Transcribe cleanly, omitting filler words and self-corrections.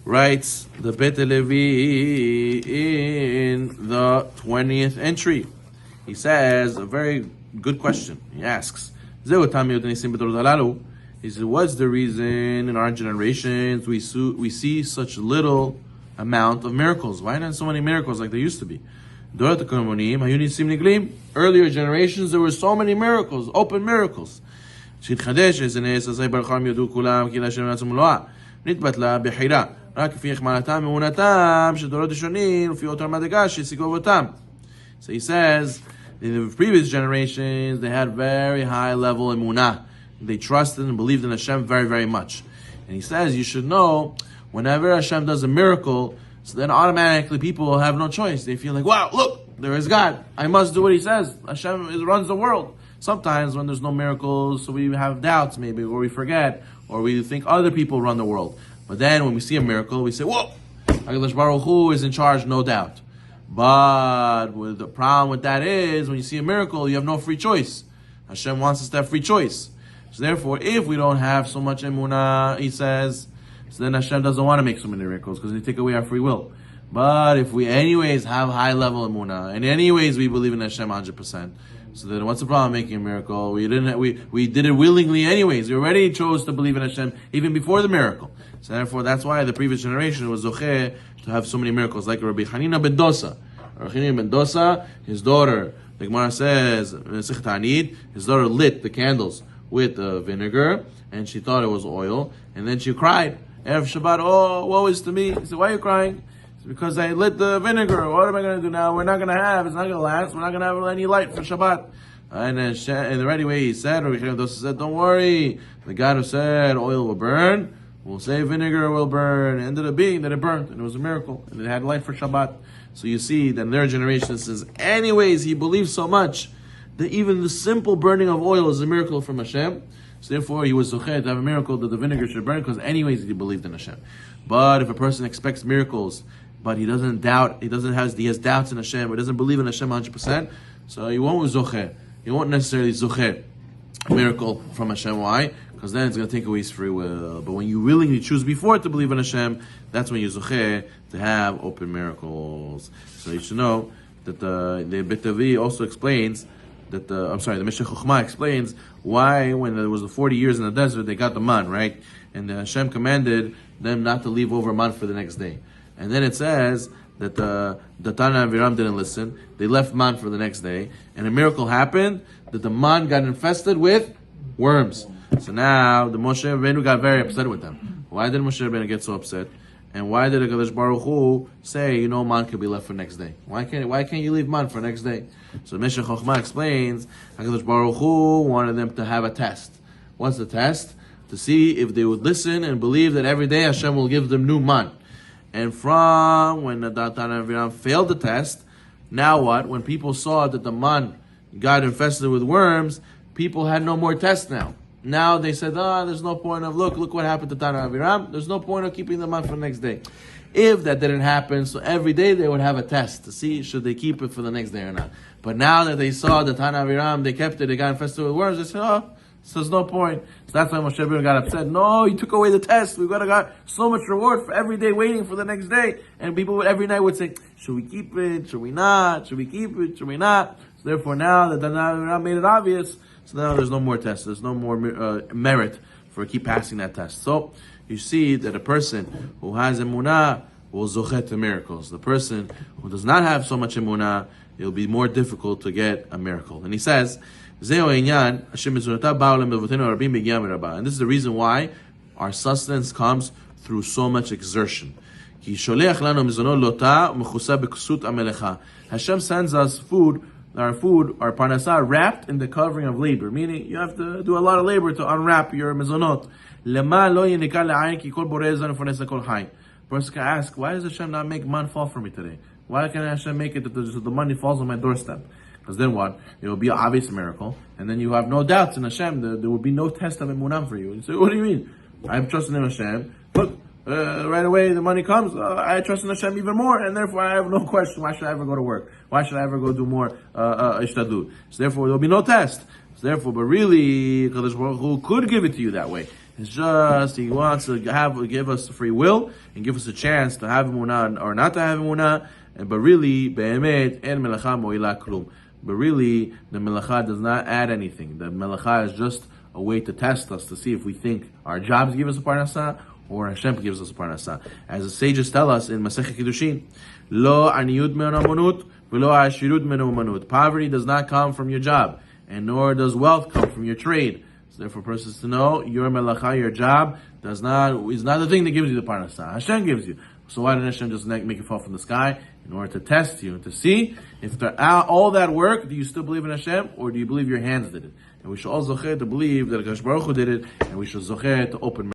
Writes the Bet Halevi in the 20th entry. He says a very good question. He asks, he says, what's the reason in our generations we see such little amount of miracles? Why not so many miracles like there used to be? Earlier generations, there were so many miracles, open miracles. So he says, in the previous generations, they had very high level emunah. They trusted and believed in Hashem very, very much. And he says, you should know, whenever Hashem does a miracle, so then automatically people will have no choice. They feel like, wow, look, there is God. I must do what He says. Hashem runs the world. Sometimes when there's no miracles, so we have doubts maybe, or we forget, or we think other people run the world. But then when we see a miracle, we say, whoa, HaKadosh Baruch Hu is in charge, no doubt. But the problem with that is, when you see a miracle, you have no free choice. Hashem wants us to have free choice. So therefore, if we don't have so much emunah, he says, so then Hashem doesn't want to make so many miracles, because they take away our free will. But if we anyways have high level emunah, and anyways we believe in Hashem 100%, so then what's the problem making a miracle? We did it willingly anyways. We already chose to believe in Hashem even before the miracle. So therefore, that's why the previous generation was zocheh to have so many miracles, like Rabbi Hanina ben Dosa. Rabbi Hanina ben Dosa, his daughter, the Gemara says, his daughter lit the candles with vinegar, and she thought it was oil, and then she cried. Erev Shabbat, oh, woe is to me. He said, why are you crying? Because I lit the vinegar. What am I going to do now? We're not going to have. It's not going to last. We're not going to have any light for Shabbat. And in the right way, he said, Rabbi Hanina said, don't worry. The God who said oil will burn, will say vinegar will burn. It ended up being that it burned, and it was a miracle, and it had light for Shabbat. So you see that in their generation says, anyways, he believed so much that even the simple burning of oil is a miracle from Hashem. So therefore, he was zocheh to have a miracle that the vinegar should burn, because anyways he believed in Hashem. But if a person expects miracles, but he doesn't doubt, he has doubts in Hashem, or doesn't believe in Hashem 100%, so he won't zocheh. He won't necessarily zocheh a miracle from Hashem. Why? Because then it's going to take away his free will. But when you willingly choose before to believe in Hashem, that's when you zocheh to have open miracles. So you should know that the Bet Halevi also explains that the Meshech Chochmah explains why when there was the 40 years in the desert, they got the man, right? And Hashem commanded them not to leave over man for the next day. And then it says that the Tana and Aviram didn't listen. They left man for the next day. And a miracle happened that the man got infested with worms. So now the Moshe Rabbeinu got very upset with them. Why did Moshe Rabbeinu get so upset? And why did HaKadosh Baruch Hu say, man can be left for next day? Why can't you leave man for next day? So Meshech Chochmah explains, HaKadosh Baruch Hu wanted them to have a test. What's the test? To see if they would listen and believe that every day Hashem will give them new man. And from when the Datan and Aviram failed the test, now what? When people saw that the man got infested with worms, people had no more tests now. Now they said, there's no point of, look what happened to Tana and Aviram. There's no point of keeping the man for the next day. If that didn't happen, so every day they would have a test to see should they keep it for the next day or not. But now that they saw that Tana and Aviram, they kept it, they got infested with worms, they said, so there's no point. So that's why Moshe Rabbeinu got upset. No, you took away the test. We've got so much reward for every day waiting for the next day. And people every night would say, should we keep it? Should we not? Should we keep it? Should we not? So therefore now that Tana made it obvious, so now there's no more test. There's no more merit for keep passing that test. So you see that a person who has emunah will zochet to miracles. The person who does not have so much emunah, it will be more difficult to get a miracle. And he says, and this is the reason why our sustenance comes through so much exertion. Hashem sends us food, our parnasah, wrapped in the covering of labor. Meaning, you have to do a lot of labor to unwrap your mezonot. Person can ask, why does Hashem not make man fall for me today? Why can't Hashem make it that the money falls on my doorstep? Because then what? It will be an obvious miracle, and then you have no doubts in Hashem. There will be no test of emunah for you. You say, what do you mean? I have trust in Hashem. Look, right away the money comes. I trust in Hashem even more, and therefore I have no question. Why should I ever go to work? Why should I ever go do more ishtadut? So therefore there will be no test. So therefore, but really, Kadosh Baruch Hu could give it to you that way. It's just He wants to give us free will and give us a chance to have emunah or not to have emunah. But really, be'emet en melacha mo'ila klum. But really, the melacha does not add anything. The melacha is just a way to test us to see if we think our jobs give us a parnasah or Hashem gives us a parnasah. As the sages tell us in Masechet Kiddushin, lo aniyut min amonut v'lo ashirut min umanut. Poverty does not come from your job, and nor does wealth come from your trade. So therefore, a person is to know your melacha, your job, is not the thing that gives you the parnasah. Hashem gives you. So why didn't Hashem just make it fall from the sky? In order to test you and to see if all that work, do you still believe in Hashem, or do you believe your hands did it? And we should all zocher to believe that Hakadosh Baruch Hu did it, and we should zocher to open